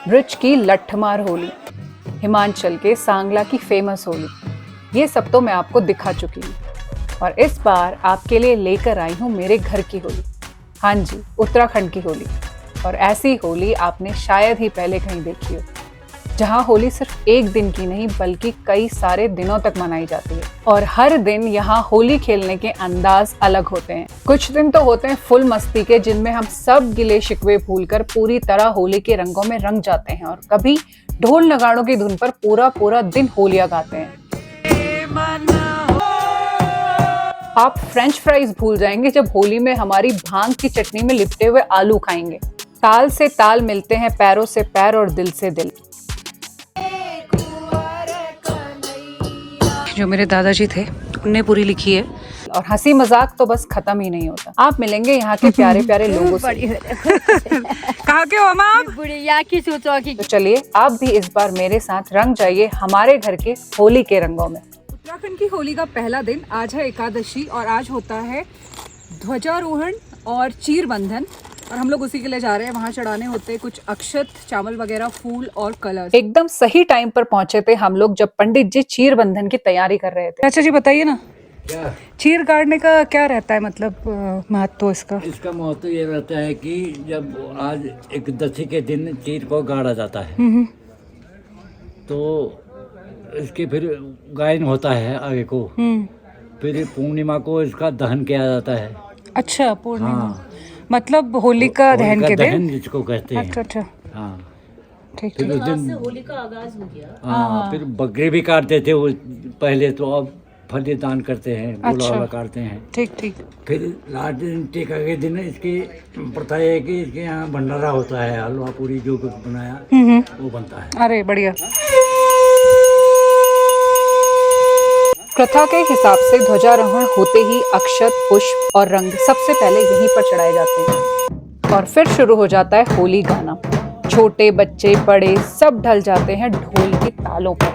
Bridge की लट्ठमार होली, हिमाचल के सांगला की फेमस होली, ये सब तो मैं आपको दिखा चुकी हूँ। और इस बार आपके लिए लेकर आई हूँ मेरे घर की होली। हाँ जी, उत्तराखंड की होली। और ऐसी होली आपने शायद ही पहले कहीं देखी हो, जहाँ होली सिर्फ एक दिन की नहीं बल्कि कई सारे दिनों तक मनाई जाती है। और हर दिन यहाँ होली खेलने के अंदाज अलग होते हैं। कुछ दिन तो होते हैं फुल मस्ती के, जिनमें हम सब गिले शिकवे भूलकर पूरी तरह होली के रंगों में रंग जाते हैं। और कभी ढोल नगाड़ों की धुन पर पूरा पूरा दिन होलियां गाते हैं। आप फ्रेंच फ्राइज भूल जाएंगे जब होली में हमारी भांग की चटनी में लिपटे हुए आलू खाएंगे। ताल से ताल मिलते हैं, पैरों से पैर और दिल से दिल। जो मेरे दादाजी थे उनने पूरी लिखी है। और हंसी मजाक तो बस खत्म ही नहीं होता। आप मिलेंगे यहाँ के प्यारे प्यारे लोगों से। कहाँ के हो हम आप? बुढ़िया की सोचो की। तो चलिए आप भी इस बार मेरे साथ रंग जाइए हमारे घर के होली के रंगों में। उत्तराखंड की होली का पहला दिन आज है एकादशी, और आज होता है ध्वजारोहण और चीर बंधन। और हम लोग उसी के लिए जा रहे हैं। वहाँ चढ़ाने होते हैं कुछ अक्षत, चावल वगैरह, फूल और कलर्स। एकदम सही टाइम पर पहुंचे थे हम लोग जब पंडित जी चीर बंधन की तैयारी कर रहे थे। अच्छा जी, बताइए ना, क्या चीर गाड़ने का क्या रहता है, मतलब महत्व इसका? इसका महत्व ये रहता है कि जब आज एकदशी के दिन चीर को गाड़ा जाता है तो इसके फिर गायन होता है आगे को, फिर पूर्णिमा को इसका दहन किया जाता है। अच्छा, पूर्णिमा। हाँ, मतलब होलिका दहन के दिन। दहन जिसको कहते हैं। अच्छा अच्छा, हाँ, ठीक फिर ठीक। उस दिन होली का आगाज हो गया। हाँ, फिर बकरी भी काटते थे वो पहले, तो अब फली दान करते हैं, बुलावा काटते हैं। ठीक ठीक। फिर लास्ट दिन टीका के दिन इसकी प्रथा है कि इसके यहाँ भंडारा होता है, हलवा पूरी जो कुछ बनाया वो बनता है। अरे बढ़िया। प्रथा के हिसाब से ध्वजारोहण होते ही अक्षत, पुष्प और रंग सबसे पहले यहीं पर चढ़ाए जाते हैं। और फिर शुरू हो जाता है होली गाना। छोटे बच्चे बड़े सब ढल जाते हैं ढोल की तालों पर।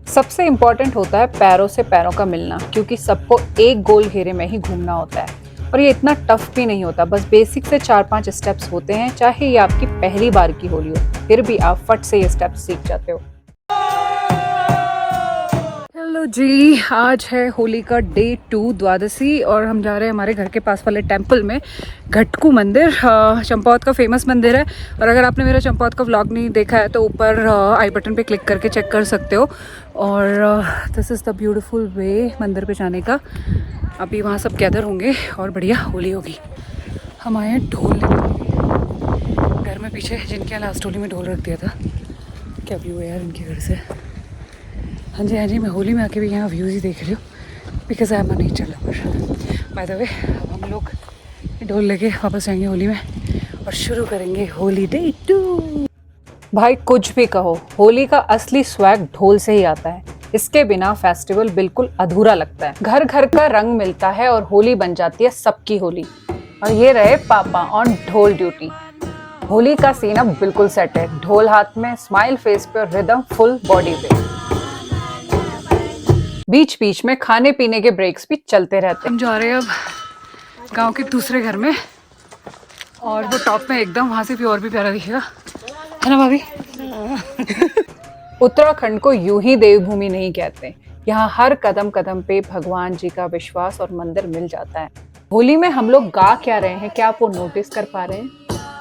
सबसे इम्पोर्टेंट होता है पैरों से पैरों का मिलना, क्योंकि सबको एक गोल घेरे में ही घूमना होता है। और ये इतना टफ भी नहीं होता, बस बेसिक से 4-5 स्टेप्स होते हैं। चाहे ये आपकी पहली बार की होली हो, फिर भी आप फट से ये स्टेप्स सीख जाते हो। हेलो जी, आज है होली का डे 2, द्वादशी, और हम जा रहे हैं हमारे घर के पास वाले टेम्पल में, घटकू मंदिर। चंपावत का फेमस मंदिर है। और अगर आपने मेरा चंपावत का व्लॉग नहीं देखा है तो ऊपर आई बटन पे क्लिक करके चेक कर सकते हो। और this is the beautiful way मंदिर पे जाने का। अभी वहाँ सब गैदर होंगे और बढ़िया होली होगी। हम आए हैं ढोल लेकर। घर में पीछे जिनके यहाँ लास्ट होली में ढोल रख दिया था। क्या व्यू है यार इनके घर से। हाँ जी, मैं होली में आके भी यहाँ व्यूज़ ही देख रही हूँ, because I am a nature lover. By the way, अब हम लोग ढोल लेके वापस जाएंगे होली में और शुरू करेंगे होली डे 2। भाई कुछ भी कहो, होली का असली स्वैग ढोल से ही आता है। इसके बिना फेस्टिवल बिल्कुल अधूरा लगता है। घर घर का रंग मिलता है और होली बन जाती है सबकी होली। और ये रहे पापा ऑन ढोल ड्यूटी। होली का सीन अब बिल्कुल सेट है। ढोल हाथ में, स्माइल फेस पे और रिदम फुल बॉडी पे। बीच बीच में खाने पीने के ब्रेक्स भी चलते रहते हैं। हम जा रहे हैं अब गांव के दूसरे घर में, और वो टॉप में एकदम, वहां से भी और भी प्यारा दिखेगा, है ना भाभी? उत्तराखंड को यूं ही देवभूमि नहीं कहते। यहाँ हर कदम कदम पे भगवान जी का विश्वास और मंदिर मिल जाता है। होली में हम लोग गा क्या रहे हैं, क्या आप वो नोटिस कर पा रहे हैं?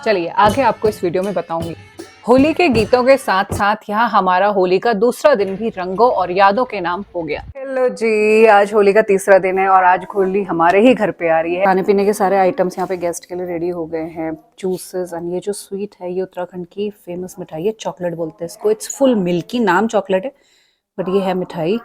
चलिए आगे आपको इस वीडियो में बताऊंगी। होली के गीतों के साथ साथ यहाँ हमारा होली का दूसरा दिन भी रंगों और यादों के नाम हो गया। हेलो जी, आज होली का तीसरा दिन है और आज होली हमारे ही घर पे आ रही है। खाने पीने के सारे आइटम्स यहाँ पे गेस्ट के लिए रेडी हो गए हैं। जूसेस, और ये जो स्वीट है ये उत्तराखंड की फेमस मिठाई है, चॉकलेट बोलते हैं इसको। इट्स फुल मिल्की, नाम चॉकलेट है बट ये है मिठाई।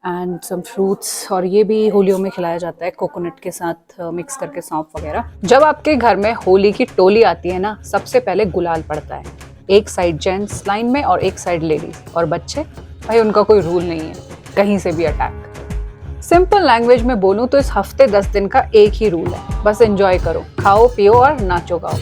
एंड सम फ्रूट्स, और ये भी होलियों में खिलाया जाता है कोकोनट के साथ मिक्स करके, सौंफ वगैरह। जब आपके घर में होली की टोली आती है ना, सबसे पहले गुलाल पड़ता है। एक साइड जेंट्स लाइन में और एक साइड लेडीज। और बच्चे, भाई उनका कोई रूल नहीं है, कहीं से भी अटैक। सिंपल लैंग्वेज में बोलूं तो इस हफ्ते 10 दिन का एक ही रूल है, बस एंजॉय करो, खाओ पियो और नाचो गाओ।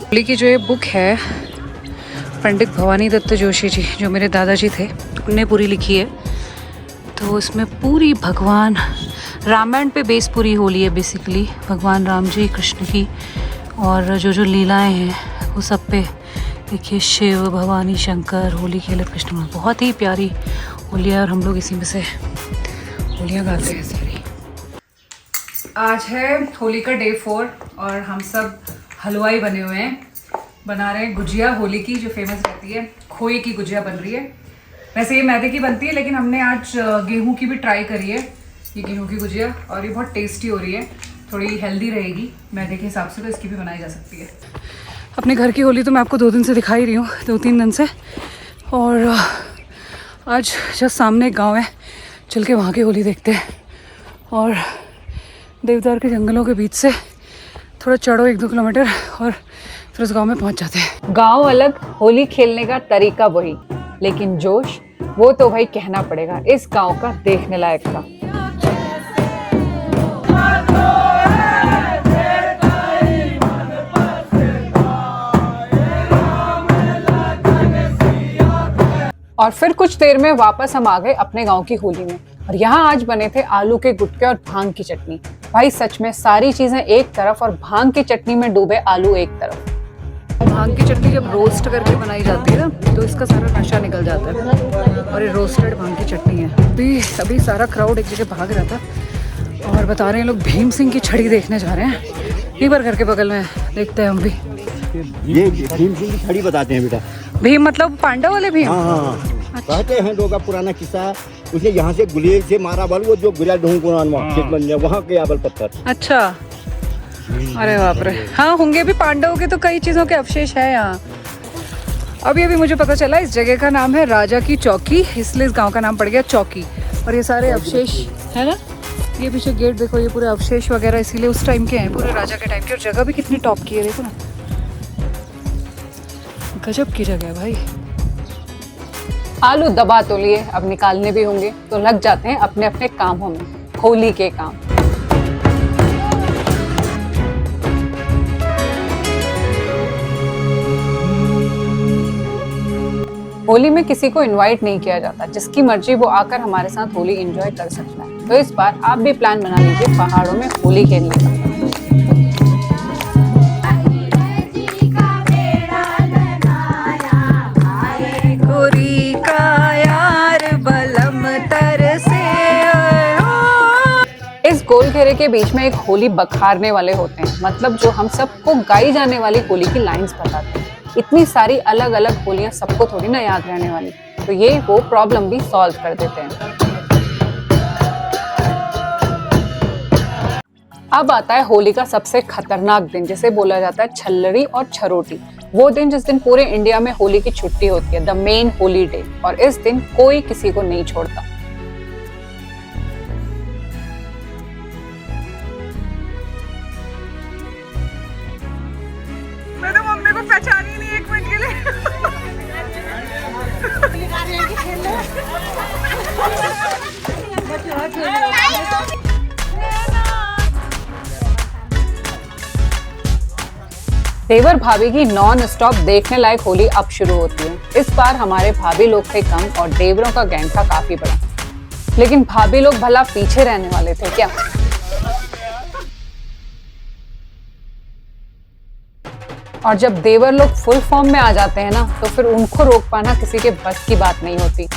होली की जो ये बुक है, पंडित भवानी दत्त जोशी जी, जो मेरे दादाजी थे, ने पूरी लिखी है, तो इसमें पूरी भगवान रामायण पे बेस पूरी होली है बेसिकली, भगवान राम जी कृष्ण की, और जो जो लीलाएं हैं वो सब पे देखिए शिव भवानी शंकर होली खेले कृष्ण। बहुत ही प्यारी होली है और हम लोग इसी में से होलियाँ गाते हैं सारी। आज है होली का डे 4 और हम सब हलवाई बने हुए हैं, बना रहे हैं गुजिया होली की जो फेमस रहती है, खोए की गुजिया बन रही है। वैसे ये मैदे की बनती है लेकिन हमने आज गेहूं की भी ट्राई करी है, ये गेहूं की गुजिया, और ये बहुत टेस्टी हो रही है, थोड़ी हेल्दी रहेगी मैदे के हिसाब से, तो इसकी भी बनाई जा सकती है। अपने घर की होली तो मैं आपको 2 दिन से दिखा ही रही हूँ, 2-3 दिन से, और आज जस्ट सामने एक गाँव है, चल के वहाँ की होली देखते हैं। और देवदार के जंगलों के बीच से थोड़ा चढ़ो 1-2 किलोमीटर और फिर उस गांव में पहुंच जाते हैं। गांव अलग, होली खेलने का तरीका वही, लेकिन जोश वो तो भाई कहना पड़ेगा इस गांव का देखने लायक था। और फिर कुछ देर में वापस हम आ गए अपने गांव की होली में, और यहाँ आज बने थे आलू के गुटके और भांग की चटनी। भाई सच में सारी चीजें एक तरफ और भांग की चटनी में डूबे आलू एक तरफ। भांग की चटनी जब रोस्ट करके बनाई जाती है ना तो इसका सारा नशा निकल जाता है, और ये रोस्टेड भांग की चटनी है। अभी सारा क्राउड एक जगह भाग रहा था और बता रहे हैं लोग भीम सिंह की छड़ी देखने जा रहे हैं, यहीं पर घर के बगल में, देखते हैं हम भी। ये भीम सिंह की छड़ी बताते हैं बेटा। भीम मतलब पांडव वाले भीम? हाँ। कहते हैं लोग, पुराना किस्सा, उसने यहाँ से गुलेल से मारा बल, वो जो गुलेल वहाँ के आबल पत्थर। अच्छा, अरे बाप रे। हाँ होंगे भी, पांडवों के तो कई चीजों के अवशेष है यहाँ। अभी मुझे पता चला इस जगह का नाम है राजा की चौकी, इसलिए इस गांव का नाम पड़ गया चौकी। और ये सारे अवशेष है ना, ये पीछे गेट देखो, ये पूरे अवशेष वगैरह इसीलिए उस टाइम के हैं, पूरे राजा के टाइम के। और जगह भी कितनी टॉप की है, देखो ना, गजब की जगह है भाई। आलू दबा तो लिए, अब निकालने भी होंगे, तो लग जाते हैं अपने अपने कामों में, होली के काम। होली में किसी को इनवाइट नहीं किया जाता, जिसकी मर्जी वो आकर हमारे साथ होली एंजॉय कर सकता है। तो इस बार आप भी प्लान बना लीजिए पहाड़ों में होली खेलने का। इस गोल घेरे के बीच में एक होली बखारने वाले होते हैं, मतलब जो हम सबको गाई जाने वाली होली की लाइंस बताते हैं। इतनी सारी अलग अलग होलियां सबको थोड़ी ना याद रहने वाली, तो ये वो प्रॉब्लम भी सॉल्व कर देते हैं। अब आता है होली का सबसे खतरनाक दिन, जिसे बोला जाता है छल्लड़ी और छरोटी। वो दिन जिस दिन पूरे इंडिया में होली की छुट्टी होती है, द मेन होली डे, और इस दिन कोई किसी को नहीं छोड़ता। मैं तो मम्मी को पहचानी नहीं 1 मिनट के लिए। देवर भाभी की नॉन स्टॉप देखने लायक होली अब शुरू होती है। इस बार हमारे भाभी लोग थे कम और देवरों का गैंग था काफी बड़ा, लेकिन भाभी लोग भला पीछे रहने वाले थे क्या? और जब देवर लोग फुल फॉर्म में आ जाते हैं ना, तो फिर उनको रोक पाना किसी के बस की बात नहीं होती।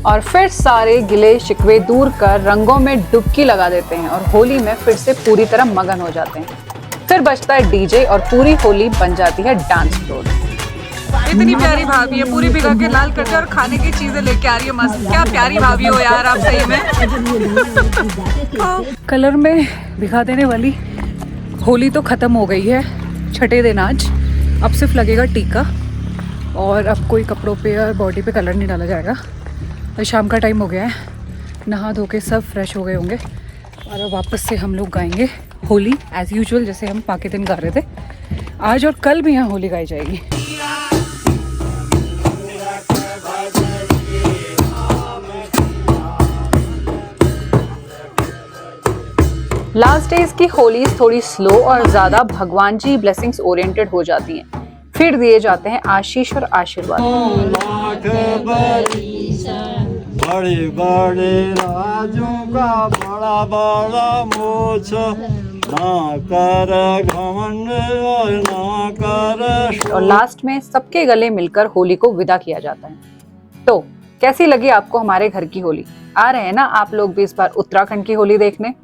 और फिर सारे गिले शिकवे दूर कर रंगों में डुबकी लगा देते हैं और होली में फिर से पूरी तरह मगन हो जाते हैं। फिर बजता है डीजे और पूरी होली बन जाती है डांस फ्लोर। इतनी प्यारी भाभी है, पूरी भिगा के लाल करते और खाने की चीजें लेके आ रही है मस्त। क्या प्यारी भाभी हो यार आप सही में। कलर में भिगा देने वाली होली तो ख़त्म हो गई है, छठे दिन आज। अब सिर्फ लगेगा टीका और अब कोई कपड़ों पे और बॉडी पे कलर नहीं डाला जाएगा। और शाम का टाइम हो गया है, नहा धो के सब फ्रेश हो गए होंगे और अब वापस से हम लोग गाएंगे होली एज़ यूजुअल, जैसे हम पाके दिन गा रहे थे। आज और कल भी यहाँ होली गाई जाएगी। लास्ट डेज की होली थोड़ी स्लो और ज़्यादा भगवान जी ब्लेसिंग्स ओरिएंटेड हो जाती हैं। फिर दिए जाते हैं आशीष और आशीर्वाद। बड़े बड़े राजों का बड़ा बड़ा मोछ, ना कर घमंड और ना कर। और लास्ट में सबके गले मिलकर होली को विदा किया जाता है। तो कैसी लगी आपको हमारे घर की होली? आ रहे हैं ना आप लोग भी इस बार उत्तराखंड की होली देखने?